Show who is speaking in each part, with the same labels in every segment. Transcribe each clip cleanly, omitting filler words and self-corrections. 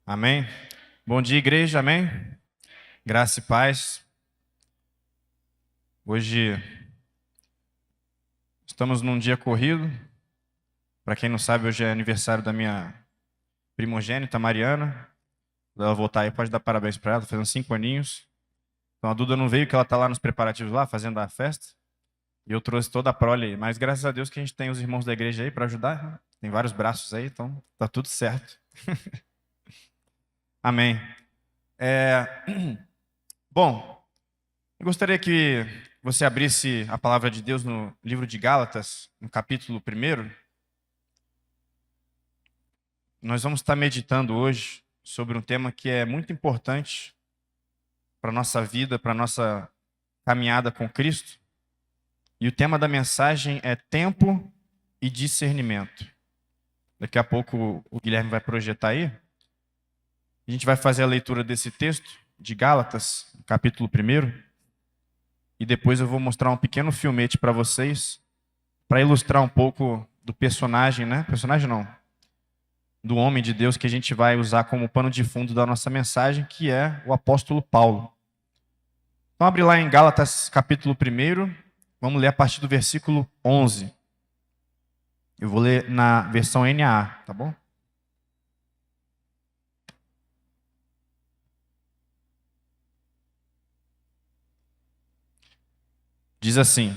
Speaker 1: Amém? Bom dia, igreja, amém? Graça e paz. Hoje estamos num dia corrido. Para quem não sabe, hoje é aniversário da minha primogênita, Mariana. Quando ela voltar aí, pode dar parabéns para ela, tá fazendo 5 aninhos. Então a Duda não veio, que ela está lá nos preparativos lá, fazendo a festa. E eu trouxe toda a prole aí. Mas graças a Deus que a gente tem os irmãos da igreja aí para ajudar, né? Tem vários braços aí, então tá tudo certo. Amém. Bom, eu gostaria que você abrisse a palavra de Deus no livro de Gálatas, no capítulo 1. Nós vamos estar meditando hoje sobre um tema que é muito importante para a nossa vida, para a nossa caminhada com Cristo. E o tema da mensagem é tempo e discernimento. Daqui a pouco o Guilherme vai projetar aí. A gente vai fazer a leitura desse texto de Gálatas, capítulo 1. E depois eu vou mostrar um pequeno filmete para vocês, para ilustrar um pouco do personagem, né? Personagem não. Do homem de Deus que a gente vai usar como pano de fundo da nossa mensagem, que é o apóstolo Paulo. Então abre lá em Gálatas capítulo 1, vamos ler a partir do versículo 11. Eu vou ler na versão NAA, tá bom? Diz assim,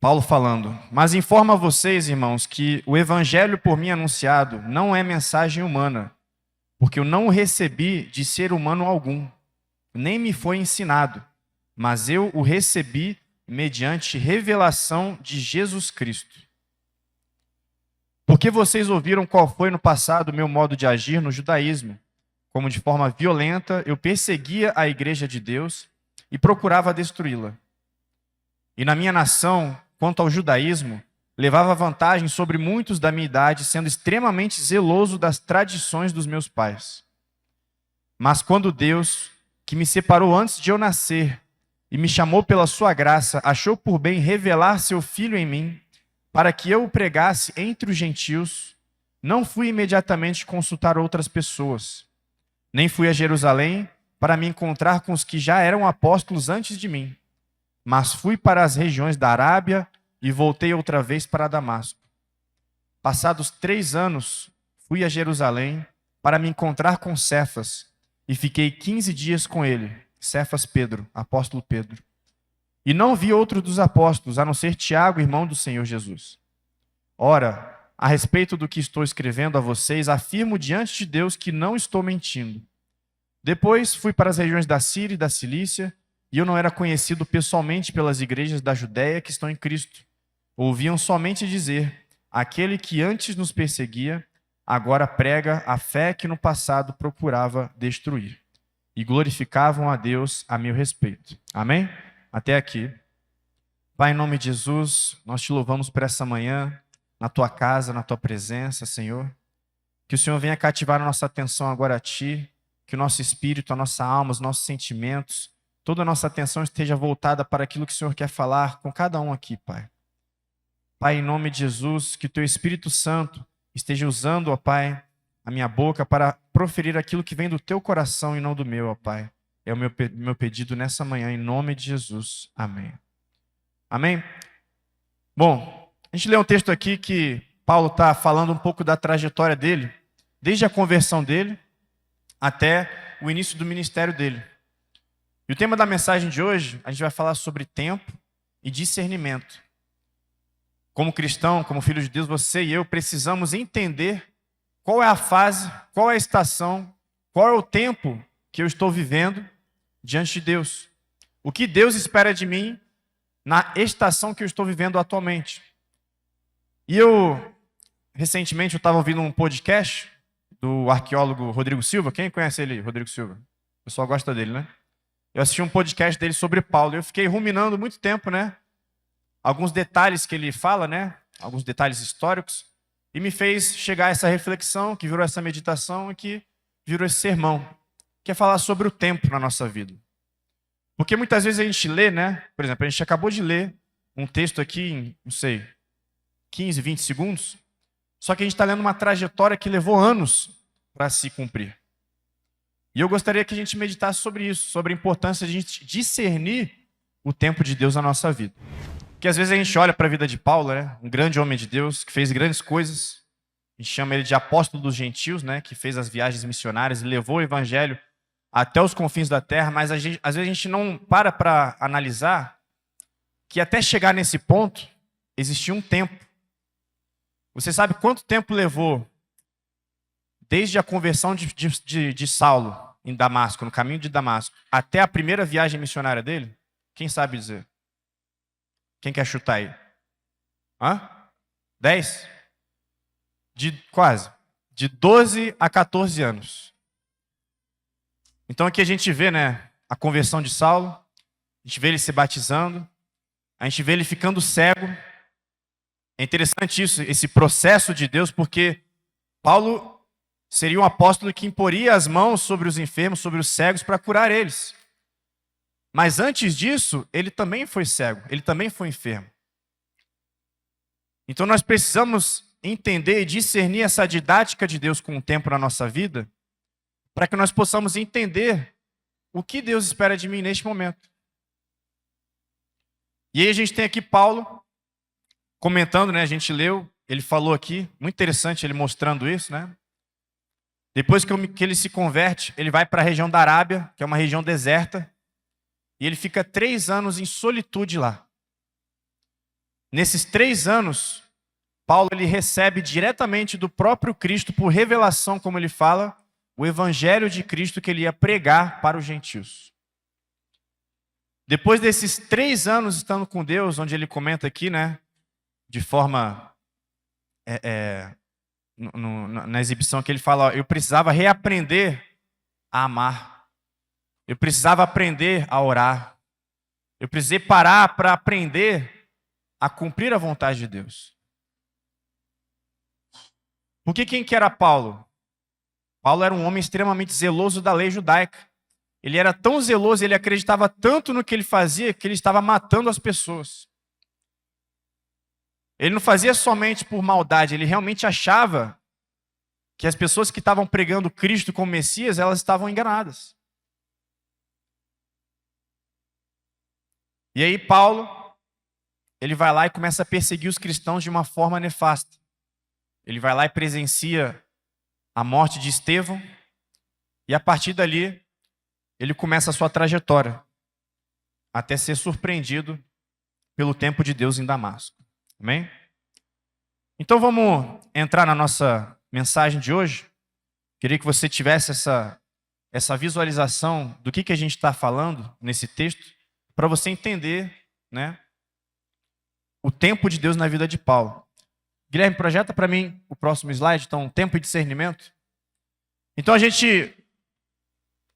Speaker 1: Paulo falando: mas informo a vocês, irmãos, que o evangelho por mim anunciado não é mensagem humana, porque eu não o recebi de ser humano algum, nem me foi ensinado, mas eu o recebi mediante revelação de Jesus Cristo. Porque vocês ouviram qual foi no passado o meu modo de agir no judaísmo, como de forma violenta eu perseguia a igreja de Deus e procurava destruí-la. E na minha nação, quanto ao judaísmo, levava vantagem sobre muitos da minha idade, sendo extremamente zeloso das tradições dos meus pais. Mas quando Deus, que me separou antes de eu nascer e me chamou pela sua graça, achou por bem revelar seu Filho em mim, para que eu o pregasse entre os gentios, não fui imediatamente consultar outras pessoas, nem fui a Jerusalém para me encontrar com os que já eram apóstolos antes de mim, mas fui para as regiões da Arábia e voltei outra vez para Damasco. Passados 3 anos, fui a Jerusalém para me encontrar com Cefas e fiquei 15 dias com ele, Cefas Pedro, apóstolo Pedro. E não vi outro dos apóstolos, a não ser Tiago, irmão do Senhor Jesus. Ora, a respeito do que estou escrevendo a vocês, afirmo diante de Deus que não estou mentindo. Depois fui para as regiões da Síria e da Cilícia, e eu não era conhecido pessoalmente pelas igrejas da Judéia que estão em Cristo. Ouviam somente dizer: aquele que antes nos perseguia, agora prega a fé que no passado procurava destruir. E glorificavam a Deus a meu respeito. Amém? Até aqui. Pai, em nome de Jesus, nós te louvamos por essa manhã, na tua casa, na tua presença, Senhor. Que o Senhor venha cativar a nossa atenção agora a ti, que o nosso espírito, a nossa alma, os nossos sentimentos, toda a nossa atenção esteja voltada para aquilo que o Senhor quer falar com cada um aqui, Pai. Pai, em nome de Jesus, que o teu Espírito Santo esteja usando, ó Pai, a minha boca para proferir aquilo que vem do teu coração e não do meu, ó Pai. É o meu pedido nessa manhã, em nome de Jesus. Amém. Amém? Bom, a gente lê um texto aqui que Paulo está falando um pouco da trajetória dele, desde a conversão dele até o início do ministério dele. E o tema da mensagem de hoje, a gente vai falar sobre tempo e discernimento. Como cristão, como filho de Deus, você e eu precisamos entender qual é a fase, qual é a estação, qual é o tempo que eu estou vivendo diante de Deus. O que Deus espera de mim na estação que eu estou vivendo atualmente. E recentemente, eu estava ouvindo um podcast do arqueólogo Rodrigo Silva. Quem conhece ele, Rodrigo Silva? O pessoal gosta dele, né? Eu assisti um podcast dele sobre Paulo. Eu fiquei ruminando muito tempo, né? Alguns detalhes que ele fala, né? Alguns detalhes históricos. E me fez chegar a essa reflexão, que virou essa meditação e que virou esse sermão. Que é falar sobre o tempo na nossa vida. Porque muitas vezes a gente lê, né? Por exemplo, a gente acabou de ler um texto aqui em, não sei, 15, 20 segundos. Só que a gente está lendo uma trajetória que levou anos para se cumprir. E eu gostaria que a gente meditasse sobre isso, sobre a importância de a gente discernir o tempo de Deus na nossa vida. Porque às vezes a gente olha para a vida de Paulo, né? Um grande homem de Deus, que fez grandes coisas. A gente chama ele de apóstolo dos gentios, né? Que fez as viagens missionárias e levou o evangelho até os confins da terra, mas às vezes a gente não para analisar que até chegar nesse ponto, existia um tempo. Você sabe quanto tempo levou desde a conversão de Saulo em Damasco, no caminho de Damasco, até a primeira viagem missionária dele? Quem sabe dizer? Quem quer chutar aí? 10? Quase. De 12 a 14 anos. Então aqui a gente vê, né, a conversão de Saulo, a gente vê ele se batizando, a gente vê ele ficando cego. É interessante isso, esse processo de Deus, porque Paulo seria um apóstolo que imporia as mãos sobre os enfermos, sobre os cegos, para curar eles. Mas antes disso, ele também foi cego, ele também foi enfermo. Então nós precisamos entender e discernir essa didática de Deus com o tempo na nossa vida, para que nós possamos entender o que Deus espera de mim neste momento. E aí a gente tem aqui Paulo comentando, né? A gente leu, ele falou aqui, muito interessante ele mostrando isso, né? Depois que ele se converte, ele vai para a região da Arábia, que é uma região deserta, e ele fica 3 anos em solitude lá. Nesses 3 anos, Paulo ele recebe diretamente do próprio Cristo, por revelação, como ele fala, o evangelho de Cristo que ele ia pregar para os gentios. Depois desses 3 anos estando com Deus, onde ele comenta aqui, né, de forma, na exibição que ele fala, ó, eu precisava reaprender a amar. Eu precisava aprender a orar. Eu precisei parar para aprender a cumprir a vontade de Deus. Porque quem que era Paulo? Paulo era um homem extremamente zeloso da lei judaica. Ele era tão zeloso, ele acreditava tanto no que ele fazia, que ele estava matando as pessoas. Ele não fazia somente por maldade, ele realmente achava que as pessoas que estavam pregando Cristo como Messias, elas estavam enganadas. E aí Paulo, ele vai lá e começa a perseguir os cristãos de uma forma nefasta. Ele vai lá e presencia a morte de Estevão, e a partir dali, ele começa a sua trajetória, até ser surpreendido pelo tempo de Deus em Damasco. Amém? Então vamos entrar na nossa mensagem de hoje. Queria que você tivesse essa visualização do que a gente está falando nesse texto, para você entender, né, o tempo de Deus na vida de Paulo. Guilherme, projeta para mim o próximo slide, então, tempo e discernimento. Então a gente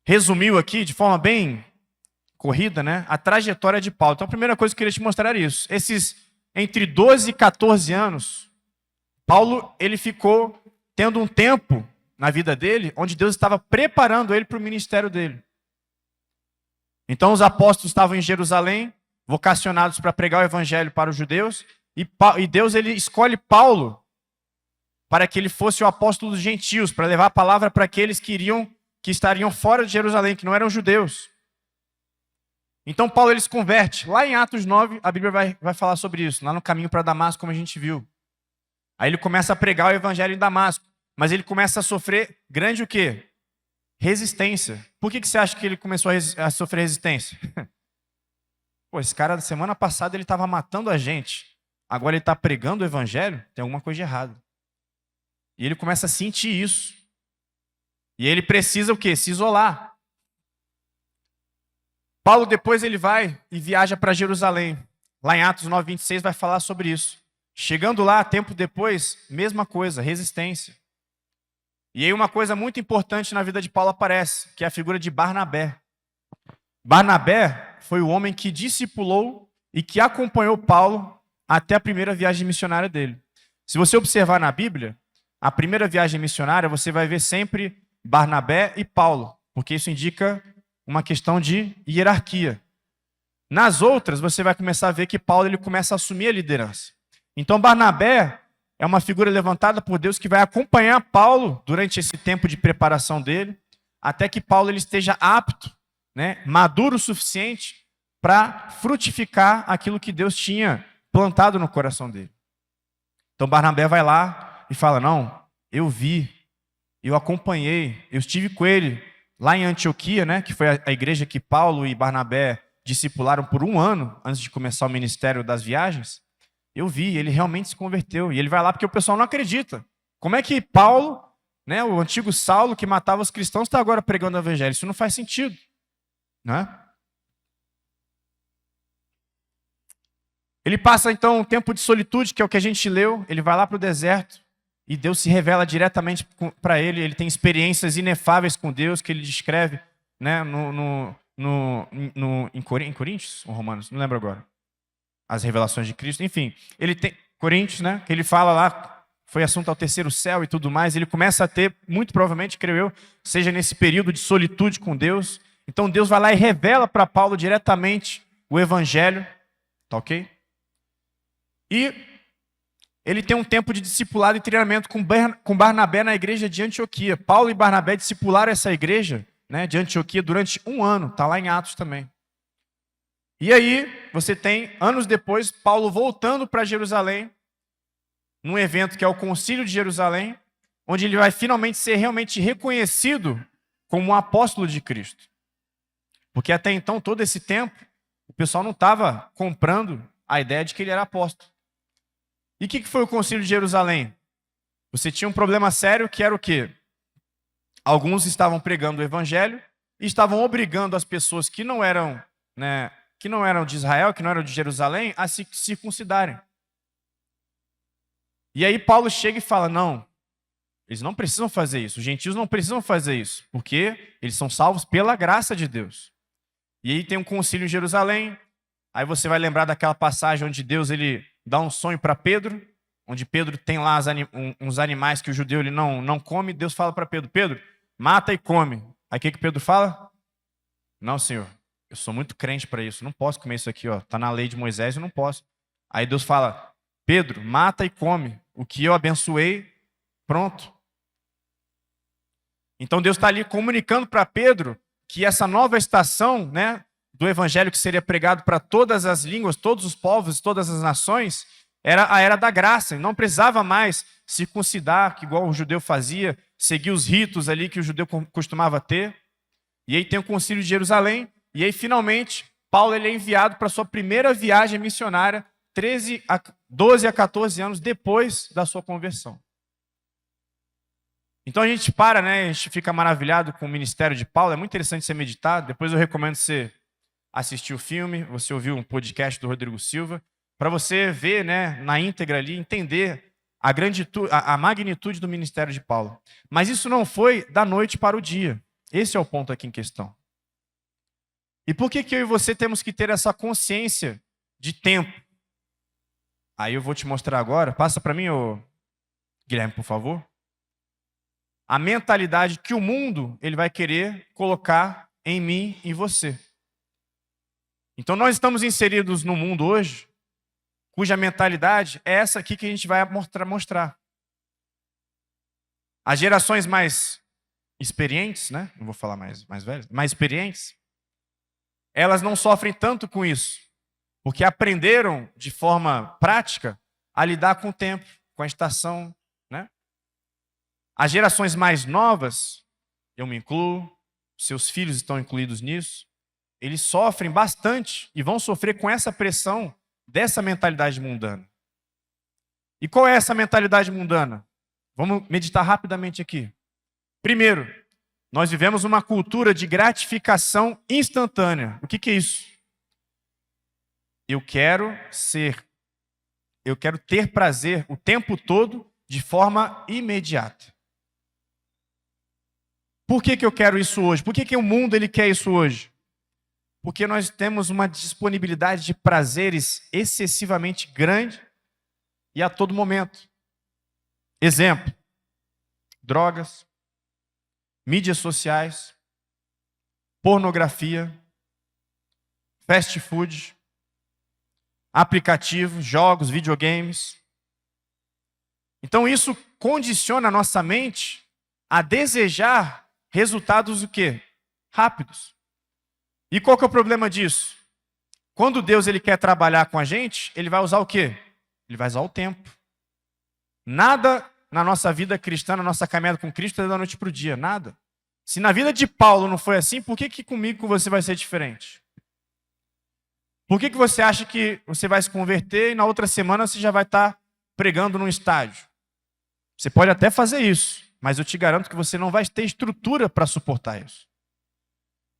Speaker 1: resumiu aqui, de forma bem corrida, né, a trajetória de Paulo. Então a primeira coisa que eu queria te mostrar era isso. Esses entre 12 e 14 anos, Paulo ele ficou tendo um tempo na vida dele, onde Deus estava preparando ele para o ministério dele. Então os apóstolos estavam em Jerusalém, vocacionados para pregar o evangelho para os judeus, e Deus ele escolhe Paulo para que ele fosse o apóstolo dos gentios, para levar a palavra para aqueles que estariam fora de Jerusalém, que não eram judeus. Então Paulo ele se converte. Lá em Atos 9, a Bíblia vai falar sobre isso, lá no caminho para Damasco, como a gente viu. Aí ele começa a pregar o evangelho em Damasco, mas ele começa a sofrer grande o quê? Resistência. Por que você acha que ele começou a sofrer resistência? Pô, esse cara, da semana passada, ele estava matando a gente. Agora ele está pregando o evangelho? Tem alguma coisa de errado. E ele começa a sentir isso. E ele precisa o quê? Se isolar. Paulo depois ele vai e viaja para Jerusalém. Lá em Atos 9, 26 vai falar sobre isso. Chegando lá, tempo depois, mesma coisa, resistência. E aí uma coisa muito importante na vida de Paulo aparece, que é a figura de Barnabé. Barnabé foi o homem que discipulou e que acompanhou Paulo até a primeira viagem missionária dele. Se você observar na Bíblia, a primeira viagem missionária, você vai ver sempre Barnabé e Paulo, porque isso indica uma questão de hierarquia. Nas outras, você vai começar a ver que Paulo ele começa a assumir a liderança. Então Barnabé é uma figura levantada por Deus que vai acompanhar Paulo durante esse tempo de preparação dele, até que Paulo ele esteja apto, né, maduro o suficiente para frutificar aquilo que Deus tinha plantado no coração dele. Então Barnabé vai lá e fala, não, eu vi, eu acompanhei, eu estive com ele lá em Antioquia, né, que foi a igreja que Paulo e Barnabé discipularam por 1 ano antes de começar o ministério das viagens. Eu vi, ele realmente se converteu. E ele vai lá porque o pessoal não acredita. Como é que Paulo, né, o antigo Saulo que matava os cristãos, está agora pregando o evangelho? Isso não faz sentido, né? Ele passa então um tempo de solitude, que é o que a gente leu. Ele vai lá para o deserto e Deus se revela diretamente para ele. Ele tem experiências inefáveis com Deus que ele descreve, né, em Coríntios ou Romanos, não lembro agora. As revelações de Cristo, enfim, ele tem Coríntios, né, que ele fala lá, foi assunto ao terceiro céu e tudo mais. Ele começa a ter, muito provavelmente, creio eu, seja nesse período de solitude com Deus. Então Deus vai lá e revela para Paulo diretamente o evangelho, tá ok? E ele tem um tempo de discipulado e treinamento com Barnabé na igreja de Antioquia. Paulo e Barnabé discipularam essa igreja, né, de Antioquia durante 1 ano, está lá em Atos também. E aí, você tem, anos depois, Paulo voltando para Jerusalém, num evento que é o Concílio de Jerusalém, onde ele vai finalmente ser realmente reconhecido como um apóstolo de Cristo. Porque até então, todo esse tempo, o pessoal não estava comprando a ideia de que ele era apóstolo. E o que foi o Concílio de Jerusalém? Você tinha um problema sério que era o quê? Alguns estavam pregando o evangelho e estavam obrigando as pessoas que não eram, né, que não eram de Israel, que não eram de Jerusalém, a se circuncidarem. E aí Paulo chega e fala, não, eles não precisam fazer isso, os gentios não precisam fazer isso, porque eles são salvos pela graça de Deus. E aí tem um concílio em Jerusalém, aí você vai lembrar daquela passagem onde Deus ele dá um sonho para Pedro, onde Pedro tem lá uns animais que o judeu ele não come, Deus fala para Pedro, Pedro, mata e come. Aí o que Pedro fala? Não, Senhor. Eu sou muito crente para isso, não posso comer isso aqui, ó. Tá na lei de Moisés, eu não posso. Aí Deus fala, Pedro, mata e come. O que eu abençoei, pronto. Então Deus está ali comunicando para Pedro que essa nova estação, né, do evangelho que seria pregado para todas as línguas, todos os povos, todas as nações, era a era da graça. Não precisava mais circuncidar, que igual o judeu fazia, seguir os ritos ali que o judeu costumava ter. E aí tem o Concílio de Jerusalém. E aí, finalmente, Paulo ele é enviado para a sua primeira viagem missionária, 12 a 14 anos depois da sua conversão. Então a gente para, né? A gente fica maravilhado com o ministério de Paulo. É muito interessante ser meditado. Depois eu recomendo você assistir o filme, você ouvir um podcast do Rodrigo Silva, para você ver, né, na íntegra ali, entender a magnitude do ministério de Paulo. Mas isso não foi da noite para o dia. Esse é o ponto aqui em questão. E por que eu e você temos que ter essa consciência de tempo? Aí eu vou te mostrar agora. Passa para mim, Guilherme, por favor. A mentalidade que o mundo ele vai querer colocar em mim e em você. Então nós estamos inseridos no mundo hoje, cuja mentalidade é essa aqui que a gente vai mostrar. As gerações mais experientes, né? Não vou falar mais velhas, mais experientes, elas não sofrem tanto com isso, porque aprenderam de forma prática a lidar com o tempo, com a estação, né? As gerações mais novas, eu me incluo, seus filhos estão incluídos nisso, eles sofrem bastante e vão sofrer com essa pressão dessa mentalidade mundana. E qual é essa mentalidade mundana? Vamos meditar rapidamente aqui. Primeiro, nós vivemos uma cultura de gratificação instantânea. O que é isso? Eu quero ter prazer o tempo todo de forma imediata. Por que eu quero isso hoje? Por que o mundo ele quer isso hoje? Porque nós temos uma disponibilidade de prazeres excessivamente grande e a todo momento. Exemplo, drogas, mídias sociais, pornografia, fast food, aplicativos, jogos, videogames. Então isso condiciona a nossa mente a desejar resultados o quê? Rápidos. E qual que é o problema disso? Quando Deus ele quer trabalhar com a gente, ele vai usar o quê? Ele vai usar o tempo. Nada na nossa vida cristã, na nossa caminhada com Cristo é da noite para o dia, nada. Se na vida de Paulo não foi assim, por que comigo, com você vai ser diferente? Por que você acha que você vai se converter e na outra semana você já vai estar pregando num estádio? Você pode até fazer isso, mas eu te garanto que você não vai ter estrutura para suportar isso.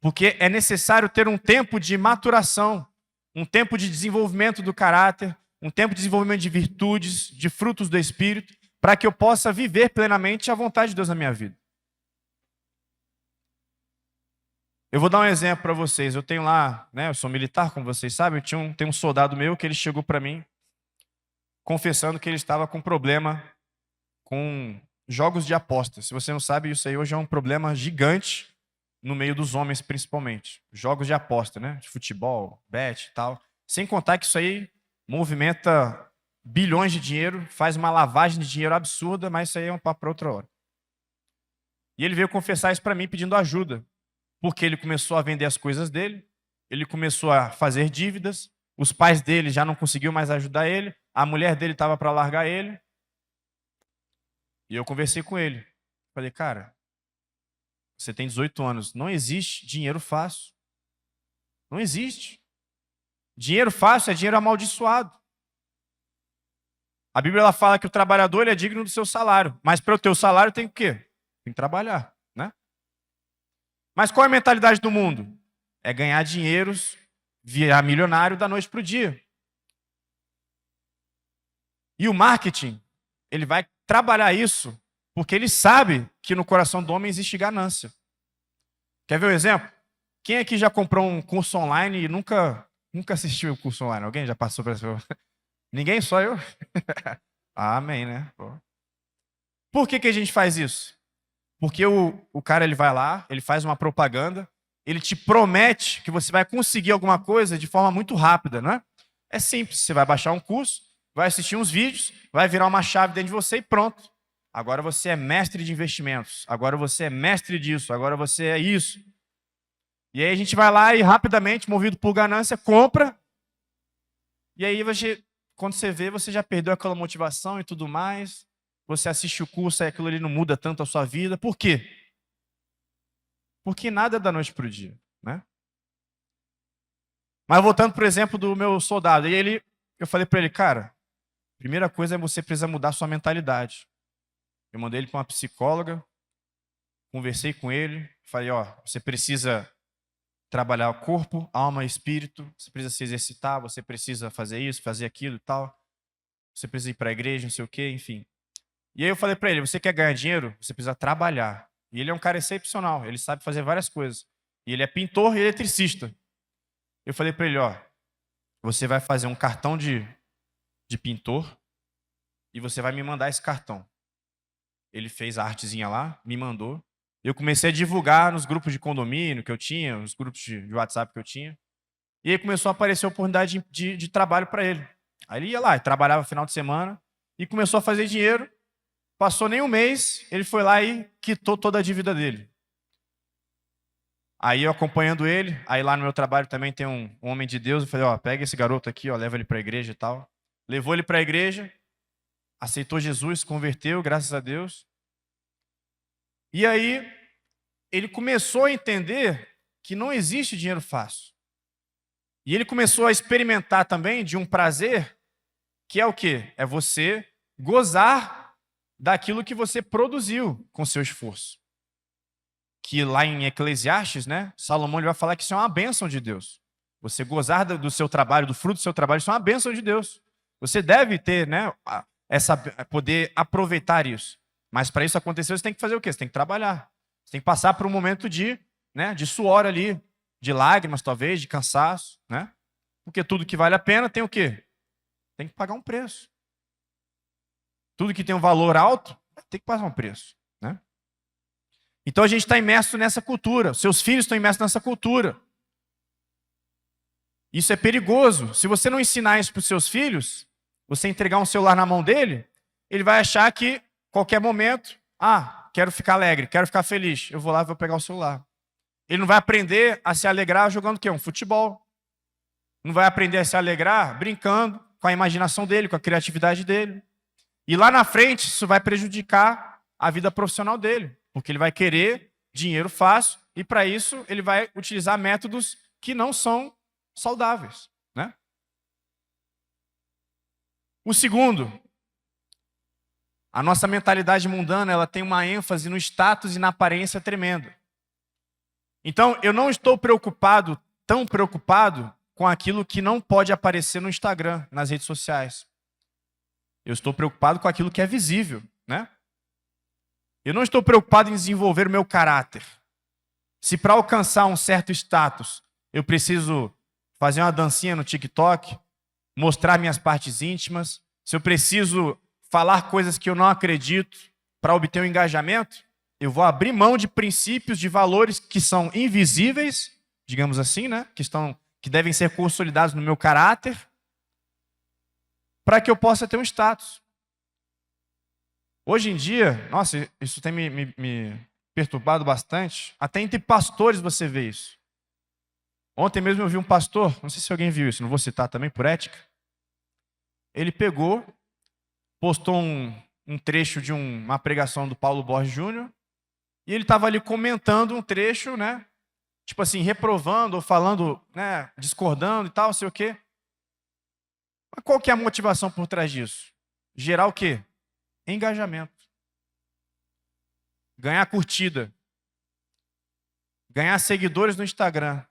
Speaker 1: Porque é necessário ter um tempo de maturação, um tempo de desenvolvimento do caráter, um tempo de desenvolvimento de virtudes, de frutos do Espírito, para que eu possa viver plenamente a vontade de Deus na minha vida. Eu vou dar um exemplo para vocês. Eu tenho lá, né, eu sou militar, como vocês sabem, tem um soldado meu que ele chegou para mim confessando que ele estava com problema com jogos de apostas. Se você não sabe, isso aí hoje é um problema gigante no meio dos homens, principalmente. Jogos de aposta, né? De futebol, bet e tal. Sem contar que isso aí movimenta bilhões de dinheiro, faz uma lavagem de dinheiro absurda, mas isso aí é um papo para outra hora. E ele veio confessar isso para mim pedindo ajuda, porque ele começou a vender as coisas dele, ele começou a fazer dívidas, os pais dele já não conseguiam mais ajudar ele, a mulher dele estava para largar ele. E eu conversei com ele. Falei, cara, você tem 18 anos, não existe dinheiro fácil. Não existe. Dinheiro fácil é dinheiro amaldiçoado. A Bíblia ela fala que o trabalhador ele é digno do seu salário, mas para o teu salário tem o quê? Tem que trabalhar, né? Mas qual é a mentalidade do mundo? É ganhar dinheiros, virar milionário da noite para o dia. E o marketing, ele vai trabalhar isso porque ele sabe que no coração do homem existe ganância. Quer ver um exemplo? Quem aqui já comprou um curso online e nunca assistiu o curso online? Alguém já passou por essa? Ninguém? Só eu? Amém, né? Por que a gente faz isso? Porque o cara ele vai lá, ele faz uma propaganda, ele te promete que você vai conseguir alguma coisa de forma muito rápida, né? É simples, você vai baixar um curso, vai assistir uns vídeos, vai virar uma chave dentro de você e pronto. Agora você é mestre de investimentos, agora você é mestre disso, agora você é isso. E aí a gente vai lá e rapidamente, movido por ganância, compra. E aí quando você vê, você já perdeu aquela motivação e tudo mais. Você assiste o curso e aquilo ali não muda tanto a sua vida. Por quê? Porque nada é da noite para o dia, né? Mas voltando, por exemplo, do meu soldado. Eu falei para ele, cara, primeira coisa é você precisa mudar sua mentalidade. Eu mandei ele para uma psicóloga, conversei com ele, falei, ó, você precisa trabalhar o corpo, alma e espírito, você precisa se exercitar, você precisa fazer isso, fazer aquilo e tal, você precisa ir para a igreja, não sei o quê, enfim. E aí eu falei para ele, você quer ganhar dinheiro? Você precisa trabalhar. E ele é um cara excepcional, ele sabe fazer várias coisas. E ele é pintor e eletricista. Eu falei para ele, ó, você vai fazer um cartão de pintor e você vai me mandar esse cartão. Ele fez a artezinha lá, me mandou. Eu comecei a divulgar nos grupos de condomínio que eu tinha, nos grupos de WhatsApp que eu tinha. E aí começou a aparecer a oportunidade de trabalho para ele. Aí ele ia lá, ele trabalhava no final de semana e começou a fazer dinheiro. Passou nem um mês, ele foi lá e quitou toda a dívida dele. Aí eu acompanhando ele, aí lá no meu trabalho também tem um homem de Deus. Eu falei, ó, pega esse garoto aqui, ó, leva ele para a igreja e tal. Levou ele para a igreja, aceitou Jesus, converteu, graças a Deus. E aí, ele começou a entender que não existe dinheiro fácil. E ele começou a experimentar também de um prazer, que é o quê? É você gozar daquilo que você produziu com seu esforço. Que lá em Eclesiastes, né, Salomão ele vai falar que isso é uma bênção de Deus. Você gozar do seu trabalho, do fruto do seu trabalho, isso é uma bênção de Deus. Você deve ter, né, poder aproveitar isso. Mas para isso acontecer, você tem que fazer o quê? Você tem que trabalhar. Você tem que passar por um momento de suor ali, de lágrimas talvez, de cansaço, né? Porque tudo que vale a pena tem o quê? Tem que pagar um preço. Tudo que tem um valor alto, tem que pagar um preço, né? Então a gente está imerso nessa cultura. Seus filhos estão imersos nessa cultura. Isso é perigoso. Se você não ensinar isso para os seus filhos, você entregar um celular na mão dele, ele vai achar que qualquer momento, quero ficar alegre, quero ficar feliz, eu vou lá e vou pegar o celular. Ele não vai aprender a se alegrar jogando o quê? Um futebol. Não vai aprender a se alegrar brincando com a imaginação dele, com a criatividade dele. E lá na frente, isso vai prejudicar a vida profissional dele, porque ele vai querer dinheiro fácil e, para isso, ele vai utilizar métodos que não são saudáveis, né? O segundo, a nossa mentalidade mundana, ela tem uma ênfase no status e na aparência tremenda. Então, eu não estou tão preocupado com aquilo que não pode aparecer no Instagram, nas redes sociais. Eu estou preocupado com aquilo que é visível, né? Eu não estou preocupado em desenvolver o meu caráter. Se para alcançar um certo status, eu preciso fazer uma dancinha no TikTok, mostrar minhas partes íntimas, se eu preciso falar coisas que eu não acredito para obter um engajamento, eu vou abrir mão de princípios, de valores que são invisíveis, digamos assim, né? Que devem ser consolidados no meu caráter, para que eu possa ter um status. Hoje em dia, nossa, isso tem me perturbado bastante. Até entre pastores você vê isso. Ontem mesmo eu vi um pastor, não sei se alguém viu isso, não vou citar também por ética. Ele postou um trecho de uma pregação do Paulo Borges Júnior, e ele estava ali comentando um trecho, né? Tipo assim, reprovando ou falando, né, discordando e tal, não sei o quê. Mas qual que é a motivação por trás disso? Gerar o quê? Engajamento. Ganhar curtida. Ganhar seguidores no Instagram.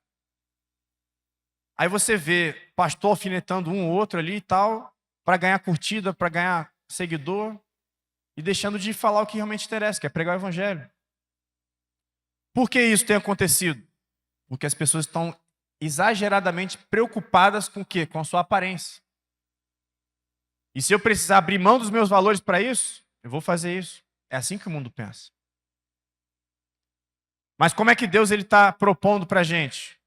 Speaker 1: Aí você vê pastor alfinetando um ou outro ali e tal, para ganhar curtida, para ganhar seguidor, e deixando de falar o que realmente interessa, que é pregar o evangelho. Por que isso tem acontecido? Porque as pessoas estão exageradamente preocupadas com o quê? Com a sua aparência. E se eu precisar abrir mão dos meus valores para isso, eu vou fazer isso. É assim que o mundo pensa. Mas como é que Deus está propondo para a gente?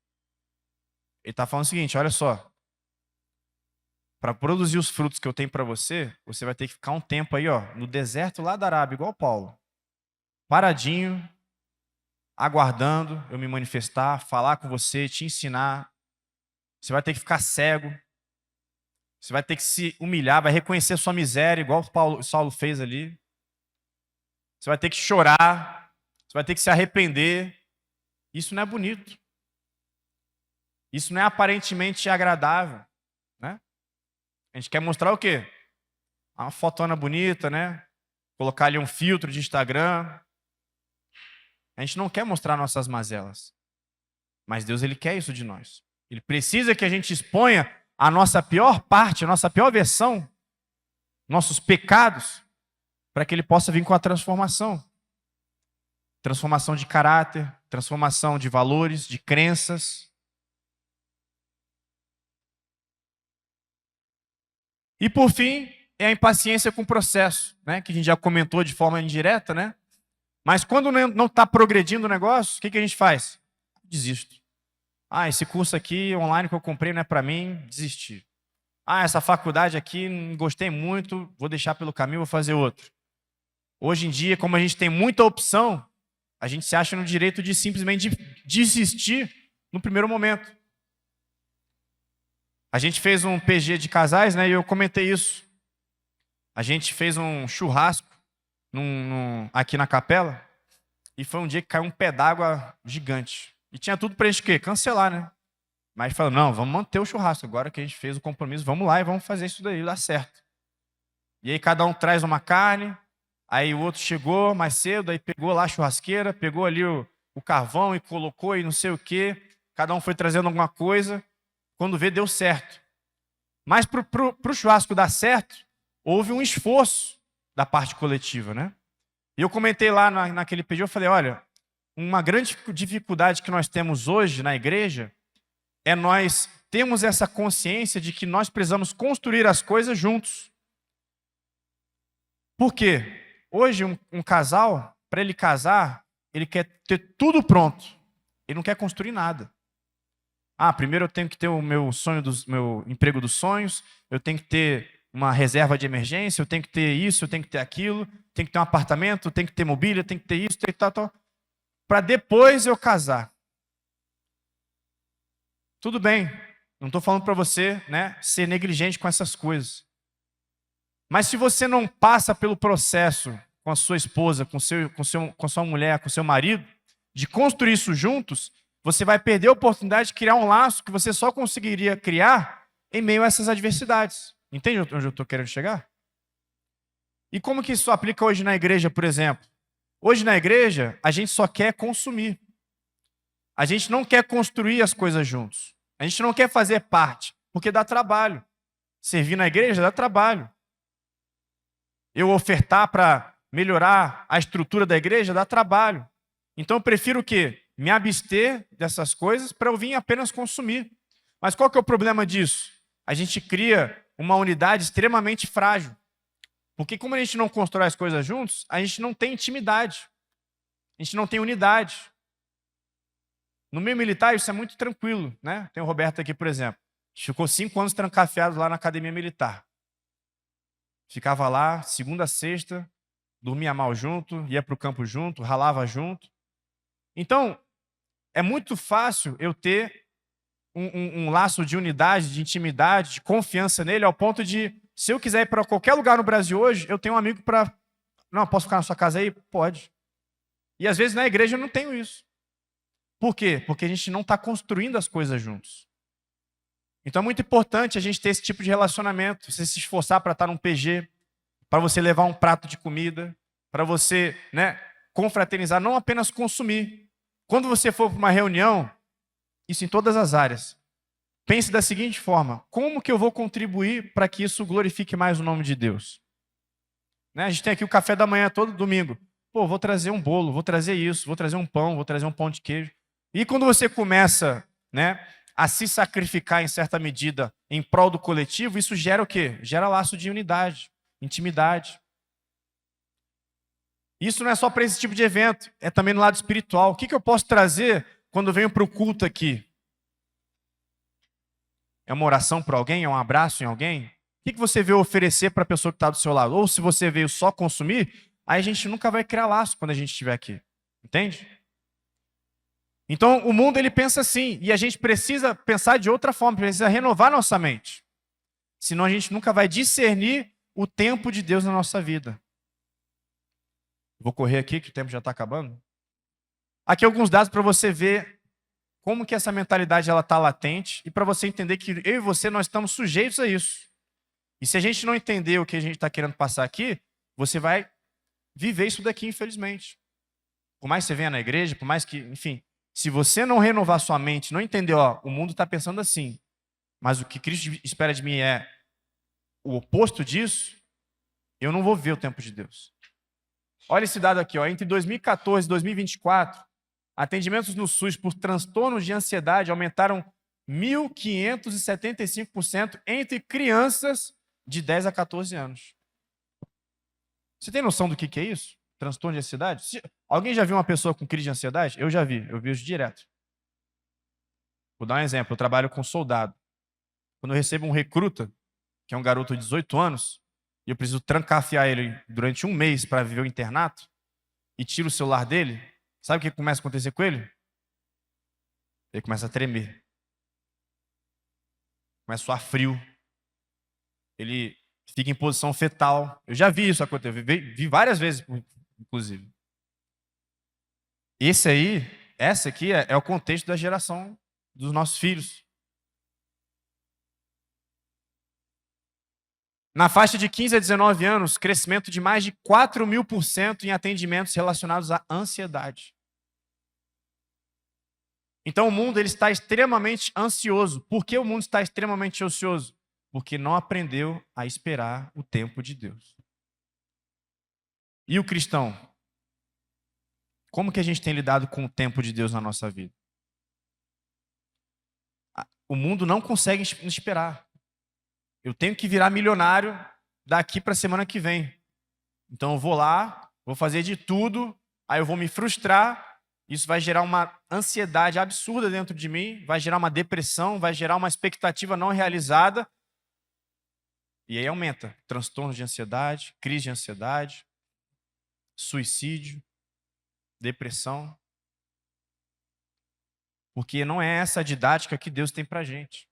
Speaker 1: Ele está falando o seguinte, olha só. Para produzir os frutos que eu tenho para você, você vai ter que ficar um tempo aí, no deserto lá da Arábia, igual Paulo. Paradinho, aguardando eu me manifestar, falar com você, te ensinar. Você vai ter que ficar cego. Você vai ter que se humilhar, vai reconhecer sua miséria, igual Saulo fez ali. Você vai ter que chorar. Você vai ter que se arrepender. Isso não é bonito. Isso não é aparentemente agradável, né? A gente quer mostrar o quê? Uma fotona bonita, né? Colocar ali um filtro de Instagram. A gente não quer mostrar nossas mazelas. Mas Deus, Ele quer isso de nós. Ele precisa que a gente exponha a nossa pior parte, a nossa pior versão, nossos pecados, para que Ele possa vir com a transformação. Transformação de caráter, transformação de valores, de crenças. E por fim, é a impaciência com o processo, né? Que a gente já comentou de forma indireta, né? Mas quando não está progredindo o negócio, o que a gente faz? Desisto. Esse curso aqui online que eu comprei não é para mim, desisti. Essa faculdade aqui, não gostei muito, vou deixar pelo caminho, vou fazer outro. Hoje em dia, como a gente tem muita opção, a gente se acha no direito de simplesmente desistir no primeiro momento. A gente fez um PG de casais, né? E eu comentei isso. A gente fez um churrasco aqui na capela, e foi um dia que caiu um pé d'água gigante. E tinha tudo para a gente cancelar, né? Mas falou, não, vamos manter o churrasco. Agora que a gente fez o compromisso, vamos lá e vamos fazer isso daí, dar certo. E aí cada um traz uma carne, aí o outro chegou mais cedo, aí pegou lá a churrasqueira, pegou ali o carvão e colocou e não sei o quê. Cada um foi trazendo alguma coisa. Quando vê, deu certo. Mas para o churrasco dar certo, houve um esforço da parte coletiva, né? E eu comentei lá naquele pedido, eu falei, olha, uma grande dificuldade que nós temos hoje na igreja é nós termos essa consciência de que nós precisamos construir as coisas juntos. Por quê? Hoje um casal, para ele casar, ele quer ter tudo pronto. Ele não quer construir nada. Primeiro eu tenho que ter o meu emprego dos sonhos, eu tenho que ter uma reserva de emergência, eu tenho que ter isso, eu tenho que ter aquilo, tenho que ter um apartamento, tenho que ter mobília, tenho que ter isso, tenho que tal, para depois eu casar. Tudo bem, não estou falando para você, né, ser negligente com essas coisas. Mas se você não passa pelo processo com a sua esposa, com sua mulher, com seu marido, de construir isso juntos, você vai perder a oportunidade de criar um laço que você só conseguiria criar em meio a essas adversidades. Entende onde eu estou querendo chegar? E como que isso aplica hoje na igreja, por exemplo? Hoje na igreja, a gente só quer consumir. A gente não quer construir as coisas juntos. A gente não quer fazer parte, porque dá trabalho. Servir na igreja dá trabalho. Eu ofertar para melhorar a estrutura da igreja dá trabalho. Então eu prefiro o quê? Me abster dessas coisas para eu vir apenas consumir. Mas qual que é o problema disso? A gente cria uma unidade extremamente frágil. Porque como a gente não constrói as coisas juntos, a gente não tem intimidade. A gente não tem unidade. No meio militar isso é muito tranquilo, né? Tem o Roberto aqui, por exemplo. Ficou 5 anos trancafiado lá na academia militar. Ficava lá, segunda a sexta, dormia mal junto, ia para o campo junto, ralava junto. Então, é muito fácil eu ter um laço de unidade, de intimidade, de confiança nele, ao ponto de, se eu quiser ir para qualquer lugar no Brasil hoje, eu tenho um amigo para... Não, posso ficar na sua casa aí? Pode. E às vezes na igreja eu não tenho isso. Por quê? Porque a gente não está construindo as coisas juntos. Então é muito importante a gente ter esse tipo de relacionamento, você se esforçar para estar num PG, para você levar um prato de comida, para você, né, confraternizar, não apenas consumir. Quando você for para uma reunião, isso em todas as áreas, pense da seguinte forma: como que eu vou contribuir para que isso glorifique mais o nome de Deus? Né? A gente tem aqui o café da manhã todo domingo. Pô, vou trazer um bolo, vou trazer isso, vou trazer um pão, vou trazer um pão de queijo. E quando você começa, né, a se sacrificar em certa medida em prol do coletivo, isso gera o quê? Gera laço de unidade, intimidade. Isso não é só para esse tipo de evento, é também no lado espiritual. O que eu posso trazer quando eu venho para o culto aqui? É uma oração para alguém? É um abraço em alguém? O que você veio oferecer para a pessoa que está do seu lado? Ou se você veio só consumir, aí a gente nunca vai criar laço quando a gente estiver aqui. Entende? Então, o mundo ele pensa assim, e a gente precisa pensar de outra forma, precisa renovar nossa mente. Senão a gente nunca vai discernir o tempo de Deus na nossa vida. Vou correr aqui, que o tempo já está acabando. Aqui alguns dados para você ver como que essa mentalidade ela está latente e para você entender que eu e você nós estamos sujeitos a isso. E se a gente não entender o que a gente está querendo passar aqui, você vai viver isso daqui, infelizmente. Por mais que você venha na igreja, por mais que, enfim, se você não renovar sua mente, não entender, ó, o mundo está pensando assim, mas o que Cristo espera de mim é o oposto disso, eu não vou ver o tempo de Deus. Olha esse dado aqui, ó, entre 2014 e 2024, atendimentos no SUS por transtornos de ansiedade aumentaram 1.575% entre crianças de 10 a 14 anos. Você tem noção do que é isso? Transtorno de ansiedade? Alguém já viu uma pessoa com crise de ansiedade? Eu já vi, eu vejo direto. Vou dar um exemplo, eu trabalho com soldado. Quando eu recebo um recruta, que é um garoto de 18 anos, e eu preciso trancafiar ele durante um mês para viver o internato, e tiro o celular dele, sabe o que começa a acontecer com ele? Ele começa a tremer. Começa a suar frio. Ele fica em posição fetal. Eu já vi isso acontecer, vi várias vezes, inclusive. Essa aqui é o contexto da geração dos nossos filhos. Na faixa de 15 a 19 anos, crescimento de mais de 4.000% em atendimentos relacionados à ansiedade. Então o mundo ele está extremamente ansioso. Por que o mundo está extremamente ansioso? Porque não aprendeu a esperar o tempo de Deus. E o cristão? Como que a gente tem lidado com o tempo de Deus na nossa vida? O mundo não consegue esperar. Eu tenho que virar milionário daqui para a semana que vem. Então eu vou lá, vou fazer de tudo, aí eu vou me frustrar, isso vai gerar uma ansiedade absurda dentro de mim, vai gerar uma depressão, vai gerar uma expectativa não realizada, E aí aumenta transtorno de ansiedade, crise de ansiedade, suicídio, depressão. Porque não é essa a didática que Deus tem pra gente.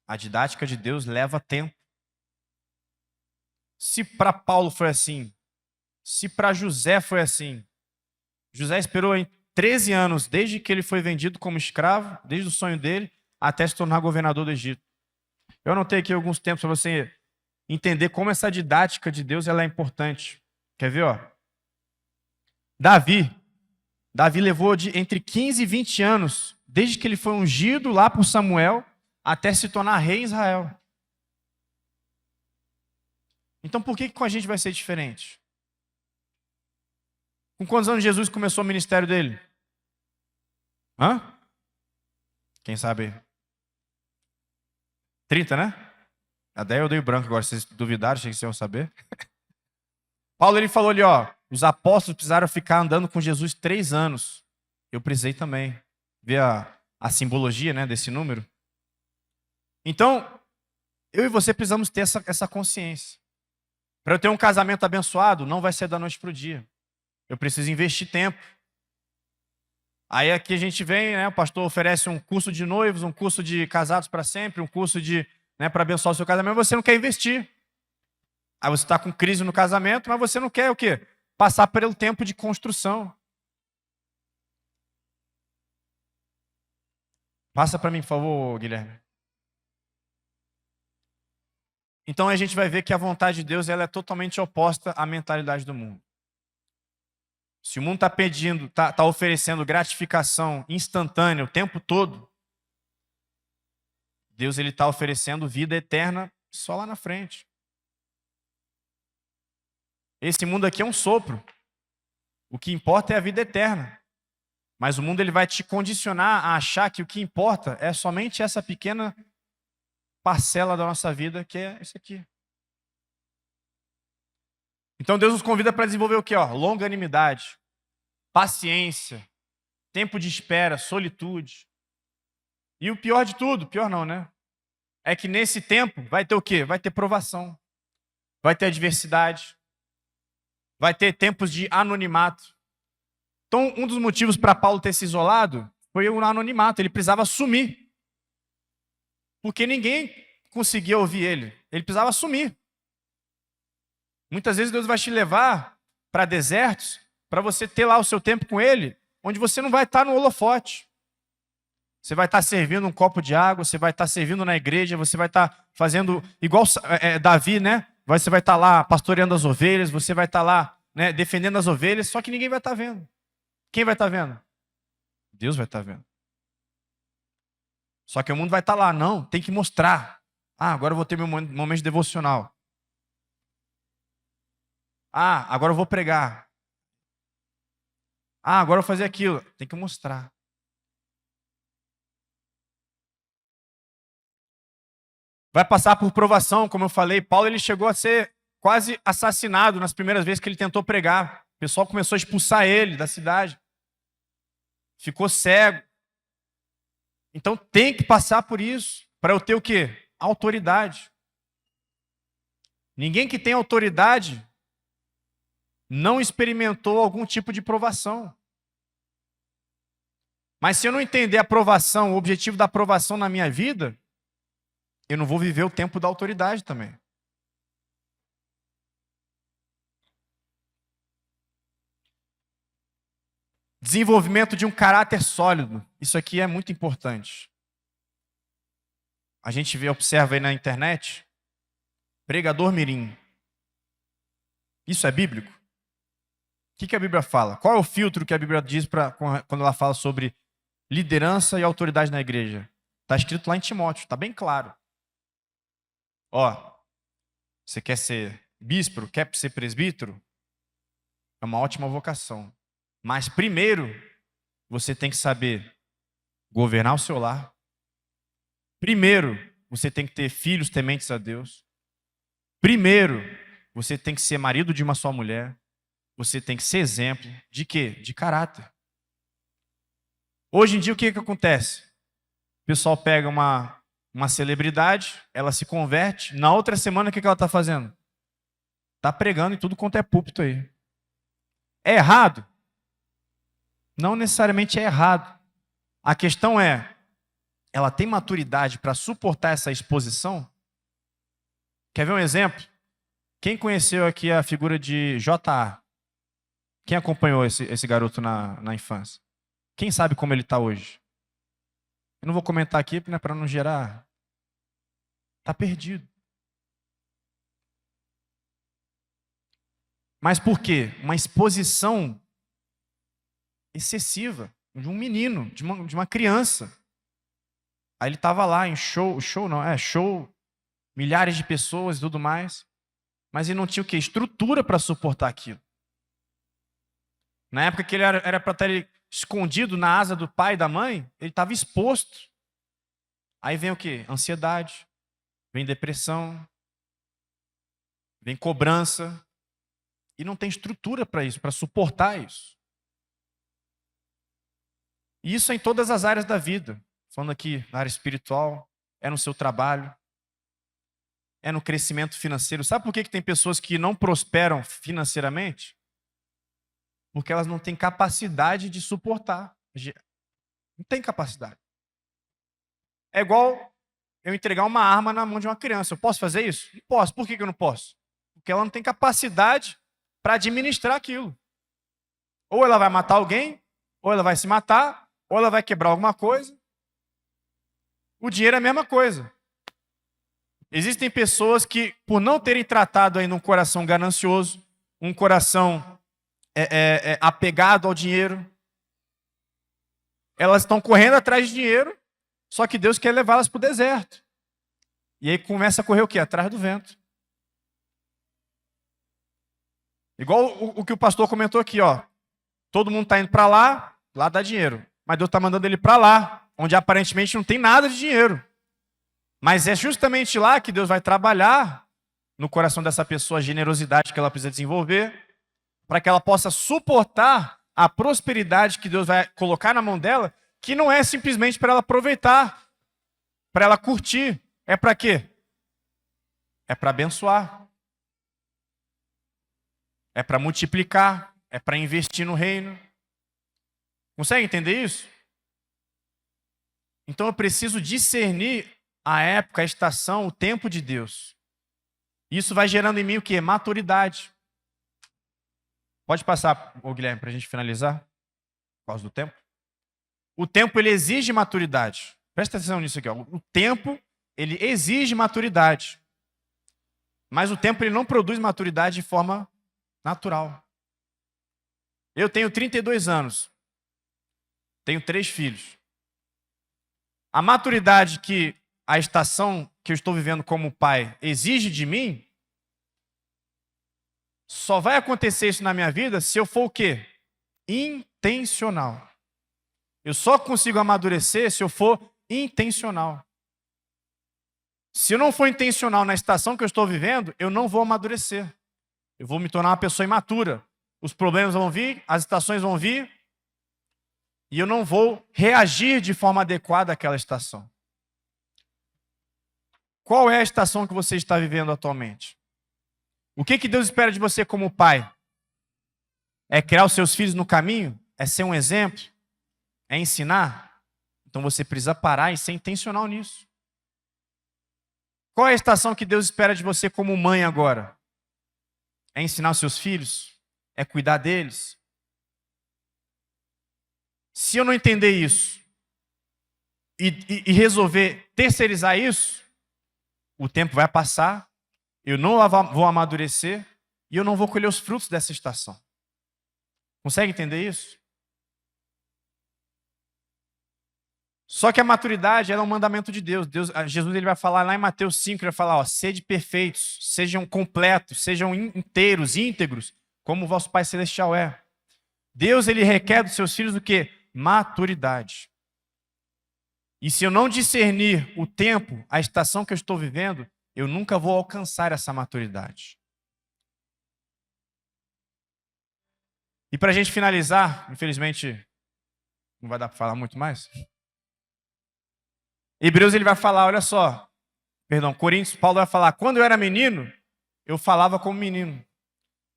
Speaker 1: A didática de Deus leva tempo. Se para Paulo foi assim, se para José foi assim, José esperou em 13 anos, desde que ele foi vendido como escravo, desde o sonho dele, até se tornar governador do Egito. Eu anotei aqui alguns tempos para você entender como essa didática de Deus ela é importante. Quer ver? Ó? Davi levou entre 15 e 20 anos, desde que ele foi ungido lá por Samuel, até se tornar rei em Israel. Então por que com a gente vai ser diferente? Com quantos anos Jesus começou o ministério dele? Hã? Quem sabe? 30, né? Até eu dei branco agora, vocês duvidaram, achei que vocês iam saber. Paulo ele falou ali, ó, os apóstolos precisaram ficar andando com Jesus 3 anos. Eu precisei também. Ver a simbologia, né, desse número. Então, eu e você precisamos ter essa consciência. Para eu ter um casamento abençoado, não vai ser da noite para o dia. Eu preciso investir tempo. Aí aqui a gente vem, né, o pastor oferece um curso de noivos, um curso de casados para sempre, um curso de, né, para abençoar o seu casamento, mas você não quer investir. Aí você está com crise no casamento, mas você não quer o quê? Passar pelo tempo de construção. Passa para mim, por favor, Guilherme. Então a gente vai ver que a vontade de Deus ela é totalmente oposta à mentalidade do mundo. Se o mundo está pedindo, está oferecendo gratificação instantânea o tempo todo, Deus ele está oferecendo vida eterna só lá na frente. Esse mundo aqui é um sopro. O que importa é a vida eterna. Mas o mundo ele vai te condicionar a achar que o que importa é somente essa pequena parcela da nossa vida, que é isso aqui. Então Deus nos convida para desenvolver o quê? Ó? Longanimidade, paciência, tempo de espera, solitude. E o pior de tudo, pior não, né? É que nesse tempo vai ter o quê? Vai ter provação, vai ter adversidade, vai ter tempos de anonimato. Então, um dos motivos para Paulo ter se isolado foi o anonimato. Ele precisava sumir. Porque ninguém conseguia ouvir ele. Ele precisava sumir. Muitas vezes Deus vai te levar para desertos para você ter lá o seu tempo com ele, onde você não vai estar no holofote. Você vai estar servindo um copo de água, você vai estar servindo na igreja, você vai estar fazendo igual Davi, né? Você vai estar lá pastoreando as ovelhas, você vai estar lá, né, defendendo as ovelhas, só que ninguém vai estar vendo. Quem vai estar vendo? Deus vai estar vendo. Só que o mundo vai estar lá, não, tem que mostrar. Ah, agora eu vou ter meu momento devocional. Ah, agora eu vou pregar. Ah, agora eu vou fazer aquilo. Tem que mostrar. Vai passar por provação, como eu falei. Paulo ele chegou a ser quase assassinado nas primeiras vezes que ele tentou pregar. O pessoal começou a expulsar ele da cidade. Ficou cego. Então tem que passar por isso. Para eu ter o quê? Autoridade. Ninguém que tem autoridade não experimentou algum tipo de provação. Mas se eu não entender a provação, o objetivo da provação na minha vida, eu não vou viver o tempo da autoridade também. Desenvolvimento de um caráter sólido. Isso aqui é muito importante. A gente observa aí na internet, pregador mirim. Isso é bíblico? O que a Bíblia fala? Qual é o filtro que a Bíblia diz quando ela fala sobre liderança e autoridade na igreja? Está escrito lá em Timóteo, está bem claro. Ó, você quer ser bispo, quer ser presbítero? É uma ótima vocação. Mas primeiro, você tem que saber governar o seu lar. Primeiro, você tem que ter filhos tementes a Deus. Primeiro, você tem que ser marido de uma só mulher. Você tem que ser exemplo de quê? De caráter. Hoje em dia, o que acontece? O pessoal pega uma uma celebridade, ela se converte, na outra semana o que ela está fazendo? Está pregando em tudo quanto é púlpito aí. É errado? Não necessariamente é errado. A questão é, ela tem maturidade para suportar essa exposição? Quer ver um exemplo? Quem conheceu aqui a figura de J.A.? Quem acompanhou esse garoto na infância? Quem sabe como ele está hoje? Eu não vou comentar aqui, né, para não gerar. Está perdido. Mas por quê? Uma exposição excessiva de um menino, de uma criança. Aí ele estava lá em show, milhares de pessoas e tudo mais, mas ele não tinha o quê? Estrutura para suportar aquilo. Na época que ele era para estar escondido na asa do pai e da mãe, ele estava exposto. Aí vem o quê? Ansiedade, vem depressão, vem cobrança, e não tem estrutura para isso, para suportar isso. E isso é em todas as áreas da vida. Falando aqui na área espiritual, é no seu trabalho, é no crescimento financeiro. Sabe por que tem pessoas que não prosperam financeiramente? Porque elas não têm capacidade de suportar. Não tem capacidade. É igual eu entregar uma arma na mão de uma criança. Eu posso fazer isso? Não posso. Por que eu não posso? Porque ela não tem capacidade para administrar aquilo. Ou ela vai matar alguém, ou ela vai se matar, ou ela vai quebrar alguma coisa. O dinheiro é a mesma coisa. Existem pessoas que, por não terem tratado ainda um coração ganancioso, um coração apegado ao dinheiro, elas estão correndo atrás de dinheiro, só que Deus quer levá-las para o deserto. E aí começa a correr o quê? Atrás do vento. Igual o que o pastor comentou aqui, ó. Todo mundo está indo para lá dá dinheiro. Mas Deus está mandando ele para lá, onde aparentemente não tem nada de dinheiro. Mas é justamente lá que Deus vai trabalhar no coração dessa pessoa a generosidade que ela precisa desenvolver, para que ela possa suportar a prosperidade que Deus vai colocar na mão dela, que não é simplesmente para ela aproveitar, para ela curtir. É para quê? É para abençoar. É para multiplicar. É para investir no reino. Consegue entender isso? Então eu preciso discernir a época, a estação, o tempo de Deus. Isso vai gerando em mim o quê? Maturidade. Pode passar, Guilherme, para a gente finalizar? Por causa do tempo. O tempo, ele exige maturidade. Presta atenção nisso aqui. Ó. O tempo, ele exige maturidade. Mas o tempo, ele não produz maturidade de forma natural. Eu tenho 32 anos. Tenho 3 filhos. A maturidade que a estação que eu estou vivendo como pai exige de mim, só vai acontecer isso na minha vida se eu for o quê? Intencional. Eu só consigo amadurecer se eu for intencional. Se eu não for intencional na estação que eu estou vivendo, eu não vou amadurecer. Eu vou me tornar uma pessoa imatura. Os problemas vão vir, as estações vão vir, e eu não vou reagir de forma adequada àquela estação. Qual é a estação que você está vivendo atualmente? O que Deus espera de você como pai? É criar os seus filhos no caminho? É ser um exemplo? É ensinar? Então você precisa parar e ser intencional nisso. Qual é a estação que Deus espera de você como mãe agora? É ensinar os seus filhos? É cuidar deles? Se eu não entender isso e resolver terceirizar isso, o tempo vai passar, eu não vou amadurecer e eu não vou colher os frutos dessa estação. Consegue entender isso? Só que a maturidade ela é um mandamento de Deus. Jesus ele vai falar lá em Mateus 5, ele vai falar, ó, sede perfeitos, sejam completos, sejam inteiros, íntegros, como o vosso Pai Celestial é. Deus ele requer dos seus filhos o quê? Maturidade. E se eu não discernir o tempo, a estação que eu estou vivendo, eu nunca vou alcançar essa maturidade. E para a gente finalizar, infelizmente, não vai dar para falar muito mais. Hebreus ele vai falar, olha só, perdão, Coríntios, Paulo vai falar, quando eu era menino, eu falava como menino,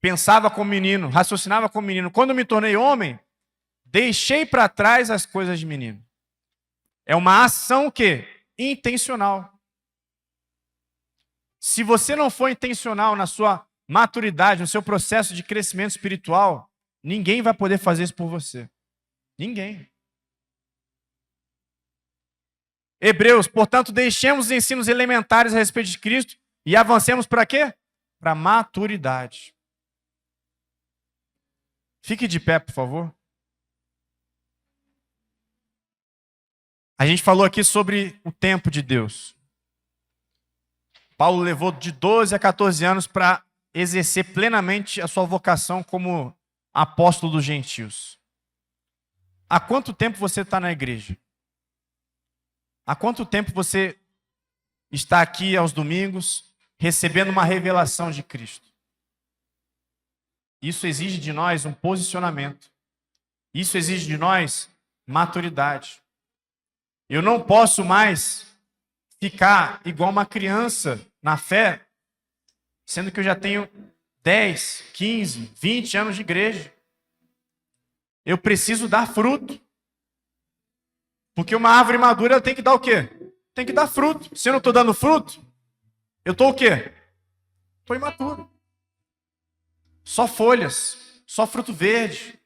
Speaker 1: pensava como menino, raciocinava como menino. Quando eu me tornei homem, deixei para trás as coisas de menino. É uma ação o quê? Intencional. Se você não for intencional na sua maturidade, no seu processo de crescimento espiritual, ninguém vai poder fazer isso por você. Ninguém. Hebreus, portanto, deixemos os ensinos elementares a respeito de Cristo e avancemos para quê? Para a maturidade. Fique de pé, por favor. A gente falou aqui sobre o tempo de Deus. Paulo levou de 12 a 14 anos para exercer plenamente a sua vocação como apóstolo dos gentios. Há quanto tempo você está na igreja? Há quanto tempo você está aqui aos domingos recebendo uma revelação de Cristo? Isso exige de nós um posicionamento. Isso exige de nós maturidade. Eu não posso mais ficar igual uma criança na fé, sendo que eu já tenho 10, 15, 20 anos de igreja. Eu preciso dar fruto. Porque uma árvore madura ela tem que dar o quê? Tem que dar fruto. Se eu não estou dando fruto, eu estou o quê? Estou imaturo. Só folhas, só fruto verde.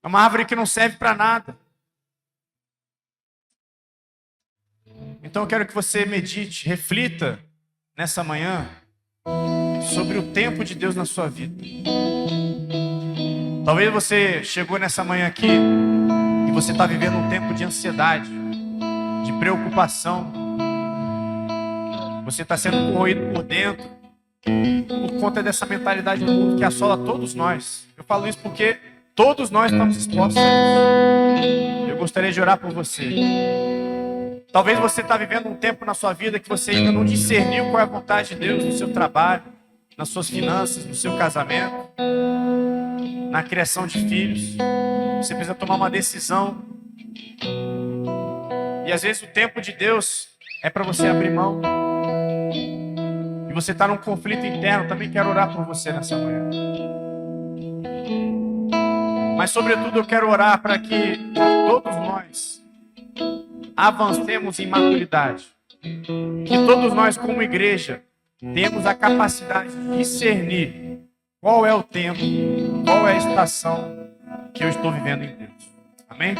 Speaker 1: É uma árvore que não serve para nada. Então eu quero que você medite, reflita nessa manhã sobre o tempo de Deus na sua vida. Talvez você chegou nessa manhã aqui e você está vivendo um tempo de ansiedade, de preocupação. Você está sendo corroído por dentro por conta dessa mentalidade do mundo que assola todos nós. Eu falo isso porque todos nós estamos expostos a isso. Eu gostaria de orar por você. Talvez você está vivendo um tempo na sua vida que você ainda não discerniu qual é a vontade de Deus no seu trabalho, nas suas finanças, no seu casamento, na criação de filhos. Você precisa tomar uma decisão. E às vezes o tempo de Deus é para você abrir mão. E você está num conflito interno. Também quero orar por você nessa manhã. Mas sobretudo eu quero orar para que todos nós avancemos em maturidade. Que todos nós como igreja temos a capacidade de discernir qual é o tempo, qual é a estação que eu estou vivendo em Deus. Amém?